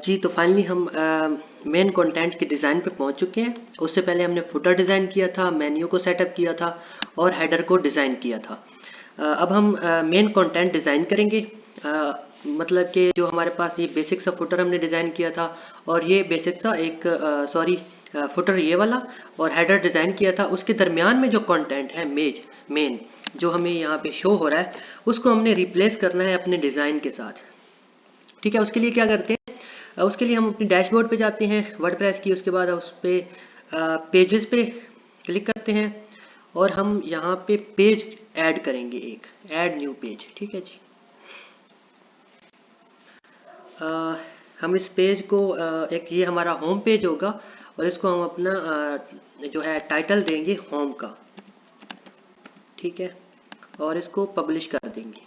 जी तो फाइनली हम main content के डिज़ाइन पे पहुंच चुके हैं। उससे पहले हमने फुटर डिज़ाइन किया था, मेन्यू को सेटअप किया था और हेडर को डिज़ाइन किया था। अब हम मेन कंटेंट डिज़ाइन करेंगे। मतलब कि जो हमारे पास ये बेसिक सा फुटर हमने डिज़ाइन किया था और ये बेसिक सा एक फुटर ये वाला और हेडर डिज़ाइन किया था, उसके दरमियान में जो कंटेंट है मेन जो हमें यहाँ पे शो हो रहा है उसको हमने रिप्लेस करना है अपने डिज़ाइन के साथ। ठीक है, उसके लिए क्या करते हैं, उसके लिए हम अपनी डैशबोर्ड पे जाते हैं वर्डप्रेस की। उसके बाद उस पे पेजेस पे क्लिक करते हैं और हम यहाँ पे पेज ऐड करेंगे, एक ऐड न्यू पेज। ठीक है जी। हम इस पेज को एक ये हमारा होम पेज होगा और इसको हम अपना जो है टाइटल देंगे होम का। ठीक है, और इसको पब्लिश कर देंगे।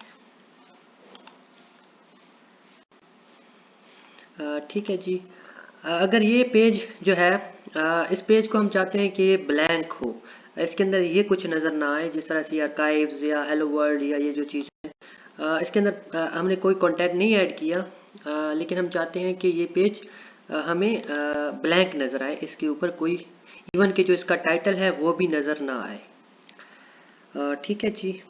ठीक है जी। अगर ये पेज जो है इस पेज को हम चाहते हैं कि ये ब्लैंक हो, इसके अंदर ये कुछ नज़र ना आए, जिस तरह से आर्काइव्स या हेलो वर्ल्ड या ये जो चीज़ है, इसके अंदर हमने कोई कंटेंट नहीं ऐड किया, लेकिन हम चाहते हैं कि ये पेज हमें ब्लैंक नज़र आए, इसके ऊपर कोई इवन के जो इसका टाइटल है वो भी नज़र ना आए। ठीक है जी।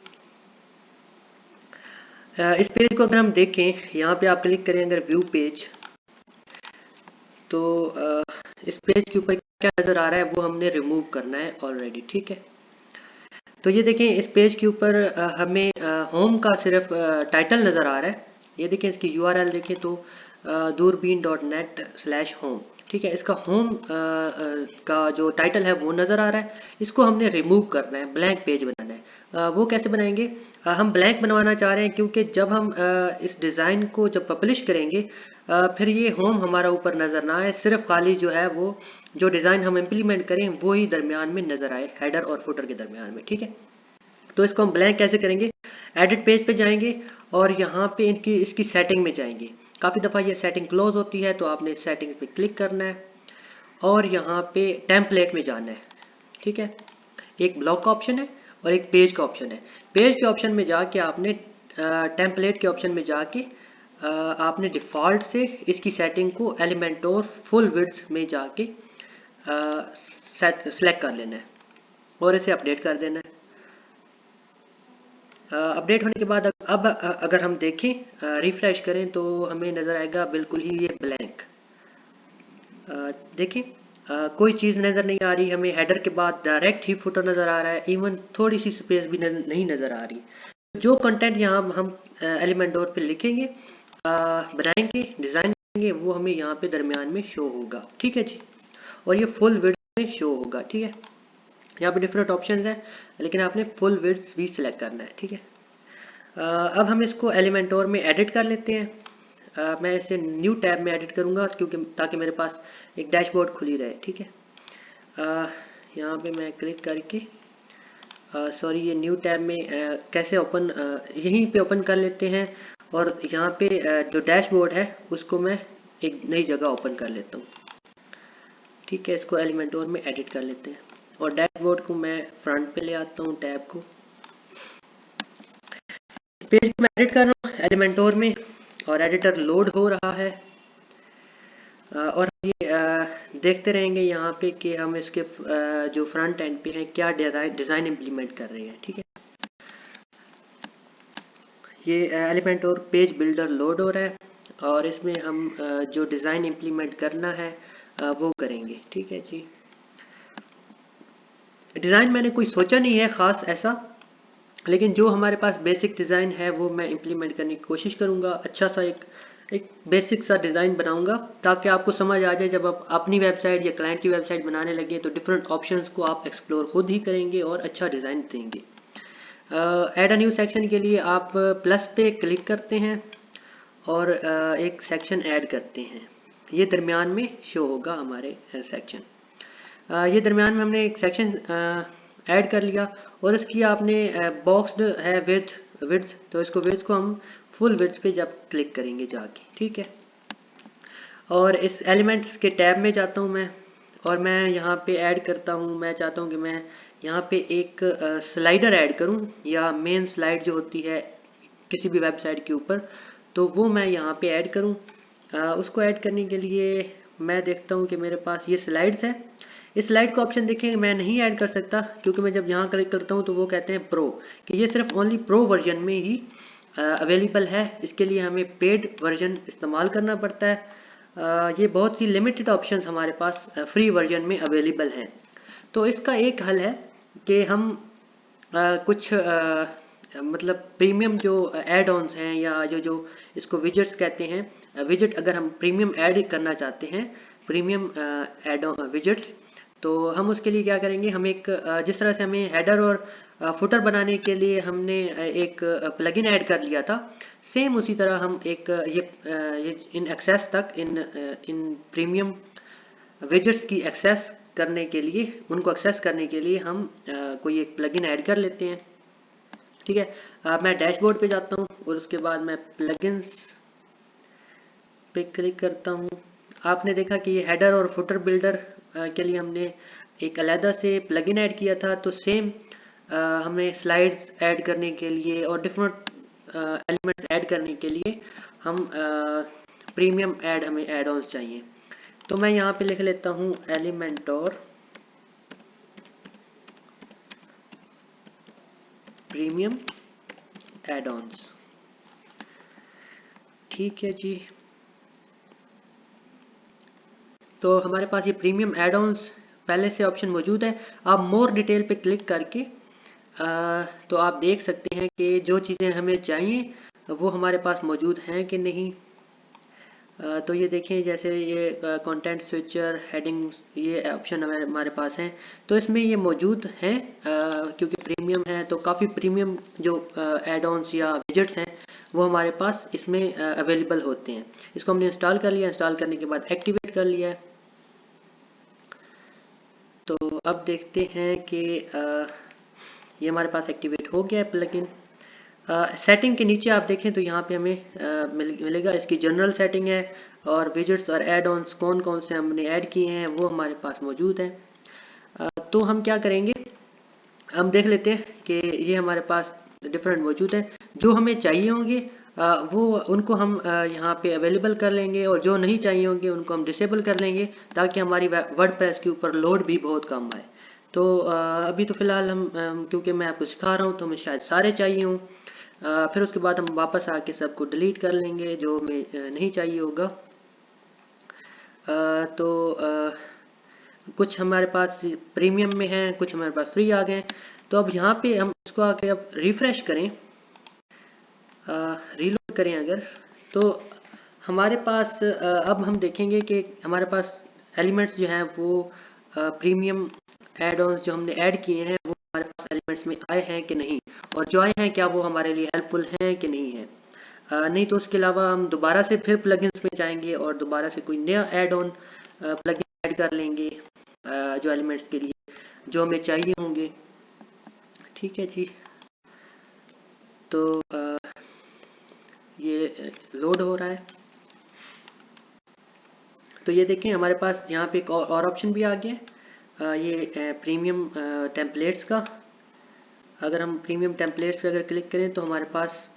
इस पेज को अगर हम देखें, यहाँ पे आप क्लिक करें अगर व्यू पेज, तो इस पेज के ऊपर क्या नज़र आ रहा है वो हमने रिमूव करना है ऑलरेडी। ठीक है, तो ये देखें इस पेज के ऊपर हमें होम का सिर्फ टाइटल नज़र आ रहा है। ये देखें इसकी यूआरएल देखें तो दूरबीन.net/home। ठीक है, इसका होम का जो टाइटल है वो नज़र आ रहा है, इसको हमने रिमूव करना है, ब्लैंक पेज बनाना है। वो कैसे बनाएंगे, हम ब्लैंक बनवाना चाह रहे हैं क्योंकि जब हम इस डिज़ाइन को जब पब्लिश करेंगे फिर ये होम हमारा ऊपर नज़र ना आए, सिर्फ खाली जो है वो जो डिज़ाइन हम इम्प्लीमेंट करें वो ही दरमियान में नज़र आए, हेडर और फुटर के दरमियान में। ठीक है, तो इसको हम ब्लैंक कैसे करेंगे, एडिट पेज पे जाएंगे और यहाँ पे इनकी इसकी सेटिंग में जाएंगे। काफ़ी दफ़ा ये सेटिंग क्लोज होती है तो आपने सेटिंग पे क्लिक करना है और यहाँ पे टेम्पलेट में जाना है। ठीक है, एक ब्लॉक का ऑप्शन है और एक पेज का ऑप्शन है। पेज के ऑप्शन में जाके आपने टेम्पलेट के ऑप्शन में जाके आपने डिफ़ॉल्ट से इसकी सेटिंग को एलिमेंटोर फुल विड्थ में जाके सेलेक्ट कर लेना है और इसे अपडेट कर देना है। अपडेट होने के बाद अब अगर हम देखें रिफ्रेश करें तो हमें नज़र आएगा बिल्कुल ही ये ब्लैंक। देखें कोई चीज़ नज़र नहीं आ रही, हमें हेडर के बाद डायरेक्ट ही फुटर नज़र आ रहा है, इवन थोड़ी सी स्पेस भी नहीं नज़र आ रही। जो कंटेंट यहाँ हम एलिमेंटोर पे लिखेंगे बनाएंगे डिज़ाइन करेंगे वो हमें यहाँ पे दरमियान में शो होगा। ठीक है जी, और ये फुल विड्थ में शो होगा। ठीक है, यहाँ पे डिफरेंट ऑप्शन है लेकिन आपने फुल विड्थ भी सिलेक्ट करना है। ठीक है, अब हम इसको एलिमेंटोर में एडिट कर लेते हैं। मैं इसे न्यू टैब में एडिट करूँगा क्योंकि ताकि मेरे पास एक डैशबोर्ड खुली रहे। ठीक है, यहाँ पे मैं क्लिक करके सॉरी ये न्यू टैब में कैसे ओपन, यहीं पे ओपन कर लेते हैं और यहाँ पे जो डैशबोर्ड है उसको मैं एक नई जगह ओपन कर लेता हूँ। ठीक है, इसको एलिमेंटोर में एडिट कर लेते हैं और डैशबोर्ड को मैं फ्रंट पे ले आता हूँ टैब को। पेज में एडिट कर रहा हूँ एलिमेंटोर में और एडिटर लोड हो रहा है और ये देखते रहेंगे यहाँ पे कि हम इसके जो फ्रंट एंड पे हैं क्या डिज़ाइन इम्प्लीमेंट कर रहे हैं। ठीक है, ये एलिमेंटोर पेज बिल्डर लोड हो रहा है और इसमें हम जो डिज़ाइन इम्प्लीमेंट करना है वो करेंगे। ठीक है जी, डिज़ाइन मैंने कोई सोचा नहीं है ख़ास ऐसा, लेकिन जो हमारे पास बेसिक डिज़ाइन है वो मैं इम्प्लीमेंट करने की कोशिश करूँगा। अच्छा सा एक बेसिक सा डिज़ाइन बनाऊँगा ताकि आपको समझ आ जाए, जब आप अपनी वेबसाइट या क्लाइंट की वेबसाइट बनाने लगे तो डिफरेंट ऑप्शंस को आप एक्सप्लोर खुद ही करेंगे और अच्छा डिज़ाइन देंगे। ऐड अ न्यू सेक्शन के लिए आप प्लस पे क्लिक करते हैं और एक सेक्शन ऐड करते हैं, ये दरमियान में शो होगा हमारे सेक्शन। ये दरमियान में हमने एक सेक्शन ऐड कर लिया और इसकी आपने बॉक्स्ड है विड्थ, तो इसको विड्थ को हम फुल विड्थ पे जब क्लिक करेंगे जाके। ठीक है, और इस एलिमेंट्स के टैब में जाता हूँ मैं और मैं यहाँ पे ऐड करता हूँ, मैं चाहता हूँ कि मैं यहाँ पे एक स्लाइडर ऐड करूँ या मेन स्लाइड जो होती है किसी भी वेबसाइट के ऊपर, तो वो मैं यहाँ पे ऐड करूँ। उसको ऐड करने के लिए मैं देखता हूँ कि मेरे पास ये स्लाइड्स है। इस स्लाइड का ऑप्शन देखिए मैं नहीं ऐड कर सकता, क्योंकि मैं जब यहाँ क्लिक करता हूँ तो वो कहते हैं प्रो, कि ये सिर्फ ओनली प्रो वर्जन में ही अवेलेबल है। इसके लिए हमें पेड वर्जन इस्तेमाल करना पड़ता है। ये बहुत ही लिमिटेड ऑप्शन हमारे पास फ्री वर्जन में अवेलेबल हैं। तो इसका एक हल है कि हम कुछ मतलब प्रीमियम जो एड ऑन्स हैं या जो जो इसको विजेट्स कहते हैं, विजेट अगर हम प्रीमियम ऐड करना चाहते हैं, प्रीमियम एड विजेट्स, तो हम उसके लिए क्या करेंगे, हम एक जिस तरह से हमें हेडर और फुटर बनाने के लिए हमने एक प्लगइन ऐड कर लिया था, सेम उसी तरह हम एक ये इन एक्सेस तक इन प्रीमियम विजेट्स की एक्सेस करने के लिए, उनको एक्सेस करने के लिए हम कोई एक प्लगइन ऐड कर लेते हैं। ठीक है, मैं डैशबोर्ड पे जाता हूँ और उसके बाद मैं प्लगइन्स पे क्लिक करता हूँ। आपने देखा कि ये हेडर और फुटर बिल्डर के लिए हमने एक अलहदा से प्लगइन ऐड किया था, तो सेम हमें स्लाइड्स ऐड करने के लिए और डिफरेंट एलिमेंट्स ऐड करने के लिए हम प्रीमियम ऐड हमें ऐड ऑन्स चाहिए। तो मैं यहाँ पे लिख लेता हूँ एलिमेंटोर प्रीमियम ऐड ऑन्स। ठीक है जी, तो हमारे पास ये प्रीमियम ऐड ऑन्स पहले से ऑप्शन मौजूद है। आप मोर डिटेल पे क्लिक करके तो आप देख सकते हैं कि जो चीज़ें हमें चाहिए वो हमारे पास मौजूद हैं कि नहीं। तो ये देखें, जैसे ये कंटेंट स्विचर हेडिंग, ये ऑप्शन हमारे पास हैं, तो इसमें ये मौजूद हैं। क्योंकि प्रीमियम है तो काफ़ी प्रीमियम जो एड ऑन्स या विजेट्स हैं वो हमारे पास इसमें अवेलेबल होते हैं। इसको हमने इंस्टॉल कर लिया, इंस्टॉल करने के बाद एक्टिवेट कर लिया है। तो अब देखते हैं कि ये हमारे पास एक्टिवेट हो गया है प्लगइन। सेटिंग के नीचे आप देखें तो यहाँ पे हमें मिलेगा, इसकी जनरल सेटिंग है और विजेट्स और एड ऑन्स कौन कौन से हमने ऐड किए हैं वो हमारे पास मौजूद हैं। तो हम क्या करेंगे, हम देख लेते हैं कि ये हमारे पास डिफरेंट मौजूद हैं। जो हमें चाहिए होंगे वो उनको हम यहाँ पे अवेलेबल कर लेंगे, और जो नहीं चाहिए होंगे उनको हम डिसेबल कर लेंगे, ताकि हमारी वर्डप्रेस के ऊपर लोड भी बहुत कम आए। तो अभी तो फ़िलहाल हम क्योंकि मैं आपको सिखा रहा हूँ तो हमें शायद सारे चाहिए हों। फिर उसके बाद हम वापस आके सबको डिलीट कर लेंगे जो हमें नहीं चाहिए होगा। तो कुछ हमारे पास प्रीमियम में हैं, कुछ हमारे पास फ्री आ गए। तो अब यहाँ पे हम इसको आके अब रिफ्रेश करें, रीलोड करें अगर, तो हमारे पास अब हम देखेंगे कि हमारे पास एलिमेंट्स जो हैं वो प्रीमियम एड ऑन्स जो हमने ऐड किए हैं वो हमारे पास एलिमेंट्स में आए हैं कि नहीं, और जो आए हैं क्या वो हमारे लिए हेल्पफुल हैं कि नहीं है। नहीं तो उसके अलावा हम दोबारा से फिर प्लगइन्स में जाएंगे और दोबारा से कोई नया ऐड ऑन प्लगइन ऐड कर लेंगे जो एलिमेंट्स के लिए जो हमें चाहिए होंगे। ठीक है जी, तो ये लोड हो रहा है। तो ये देखें हमारे पास यहाँ पे एक और ऑप्शन भी आ गया, ये प्रीमियम टेम्पलेट्स का। अगर हम प्रीमियम टेम्पलेट्स पे अगर क्लिक करें तो हमारे पास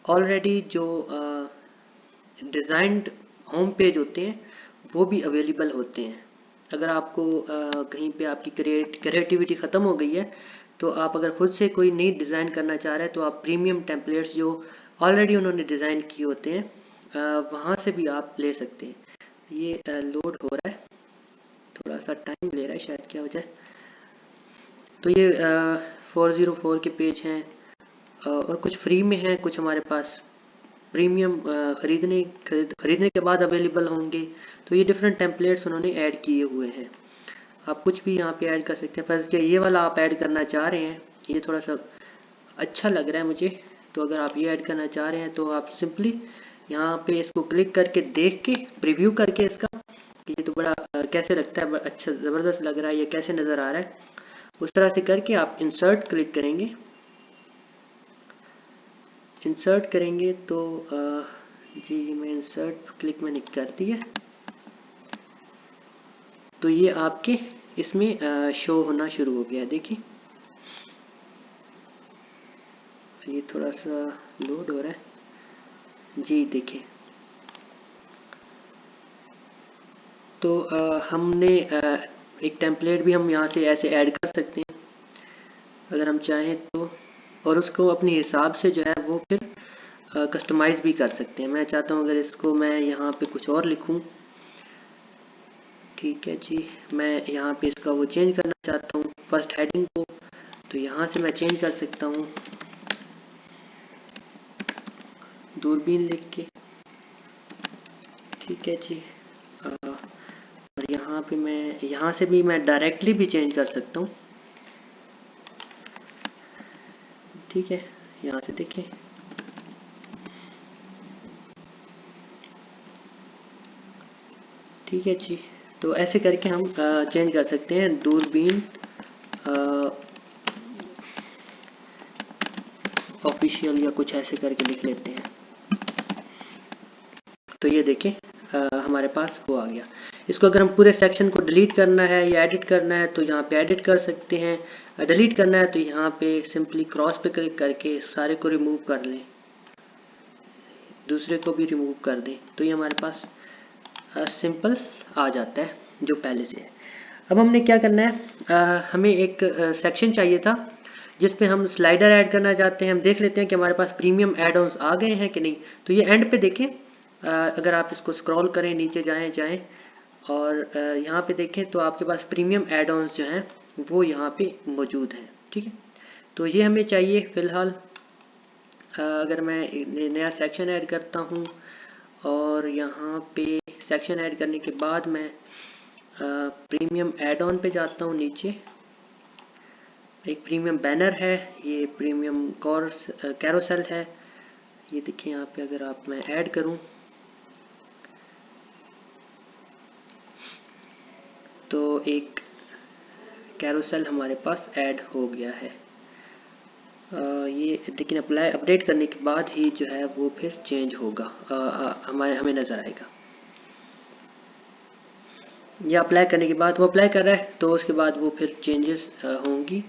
ऑलरेडी जो डिज़ाइंड होम पेज होते हैं वो भी अवेलेबल होते हैं। अगर आपको कहीं पे आपकी क्रिएटिविटी ख़त्म हो गई है, तो आप अगर खुद से कोई नई डिज़ाइन करना चाह रहे हैं तो आप प्रीमियम टेम्पलेट्स जो ऑलरेडी उन्होंने डिज़ाइन किए होते हैं वहाँ से भी आप ले सकते हैं। ये लोड हो रहा है, थोड़ा सा टाइम ले रहा है शायद, क्या वजह। तो ये 404 के पेज हैं और कुछ फ्री में हैं, कुछ हमारे पास प्रीमियम खरीदने के बाद अवेलेबल होंगे। तो ये डिफरेंट टेम्पलेट्स उन्होंने ऐड किए हुए हैं, आप कुछ भी यहाँ पे ऐड कर सकते हैं। फर्ज किया ये वाला आप ऐड करना चाह रहे हैं, ये थोड़ा सा अच्छा लग रहा है मुझे, तो अगर आप ये ऐड करना चाह रहे हैं तो आप सिंपली यहाँ पे इसको क्लिक करके देख के प्रीव्यू करके इसका कि ये तो बड़ा कैसे लगता है, बड़ा अच्छा ज़बरदस्त लग रहा है, ये कैसे नज़र आ रहा है, उस तरह से करके आप इंसर्ट क्लिक करेंगे। इंसर्ट करेंगे तो जी मैं इंसर्ट क्लिक मैंने कर दिया, तो ये आपके इसमें शो होना शुरू हो गया। देखिए ये थोड़ा सा लोड हो रहा है जी, देखिए तो हमने एक टेम्पलेट भी हम यहाँ से ऐसे ऐड कर सकते हैं अगर हम चाहें तो, और उसको अपने हिसाब से जो है वो फिर कस्टमाइज़ भी कर सकते हैं। मैं चाहता हूँ अगर इसको मैं यहाँ पे कुछ और लिखूँ, ठीक है जी, मैं यहाँ पे इसका वो चेंज करना चाहता हूँ फर्स्ट हेडिंग को, तो यहाँ से मैं चेंज कर सकता हूँ दूरबीन लिख के, ठीक है जी। और यहाँ पे मैं यहाँ से भी मैं डायरेक्टली भी चेंज कर सकता हूँ, ठीक है, यहाँ से देखें। ठीक है जी, तो ऐसे करके हम चेंज कर सकते हैं दूरबीन ऑफिशियल या कुछ ऐसे करके लिख लेते हैं। तो ये देखें हमारे पास वो आ गया। इसको अगर हम पूरे सेक्शन को डिलीट करना है या एडिट करना है तो यहाँ पे एडिट कर सकते हैं। डिलीट करना है तो यहाँ पे सिंपली क्रॉस पे क्लिक करके सारे को रिमूव कर लें, दूसरे को भी रिमूव कर दें, तो ये हमारे पास सिंपल आ जाता है जो पहले से है। अब हमने क्या करना है, हमें एक सेक्शन चाहिए था जिसपे हम स्लाइडर ऐड करना चाहते हैं। हम देख लेते हैं कि हमारे पास प्रीमियम एड ऑन्स आ गए हैं कि नहीं। तो ये एंड पे देखें, अगर आप इसको स्क्रॉल करें नीचे जाएं और यहाँ पे देखें तो आपके पास प्रीमियम एड ऑन्स जो हैं वो यहाँ पे मौजूद हैं, ठीक है। तो ये हमें चाहिए फ़िलहाल। अगर मैं नया सेक्शन ऐड करता हूँ और यहाँ पे सेक्शन ऐड करने के बाद मैं प्रीमियम एड ऑन पे जाता हूँ, नीचे एक प्रीमियम बैनर है, ये प्रीमियम कैरोसेल है, ये देखिए यहाँ पे अगर आप मैं ऐड करूँ तो एक कैरोसेल हमारे पास ऐड हो गया है। ये लेकिन अपडेट करने के बाद ही जो है वो फिर चेंज होगा, हमें नज़र आएगा। या अप्लाई करने के बाद वो अप्लाई कर रहा है तो उसके बाद वो फिर चेंजेस होंगी।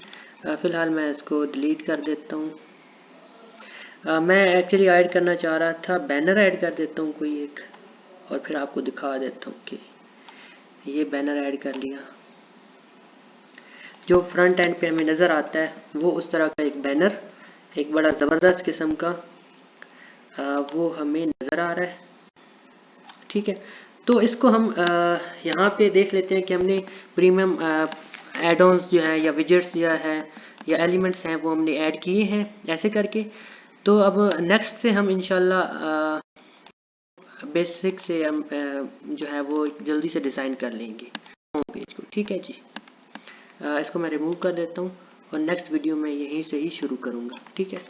फ़िलहाल मैं इसको डिलीट कर देता हूँ। मैं एक्चुअली ऐड करना चाह रहा था, बैनर ऐड कर देता हूँ कोई एक, और फिर आपको दिखा देता हूँ कि ये बैनर ऐड कर लिया। जो फ्रंट एंड पे हमें नज़र आता है वो उस तरह का एक बैनर, एक बड़ा ज़बरदस्त किस्म का वो हमें नज़र आ रहा है, ठीक है। तो इसको हम यहाँ पे देख लेते हैं कि हमने प्रीमियम एड ऑन्स जो है या विजेट्स जो है या एलिमेंट्स हैं वो हमने ऐड किए हैं ऐसे करके। तो अब नेक्स्ट से हम इंशाल्लाह बेसिक से हम जो है वो जल्दी से डिज़ाइन कर लेंगे होम पेज को, ठीक है जी। इसको मैं रिमूव कर देता हूँ और नेक्स्ट वीडियो में यहीं से ही शुरू करूँगा, ठीक है।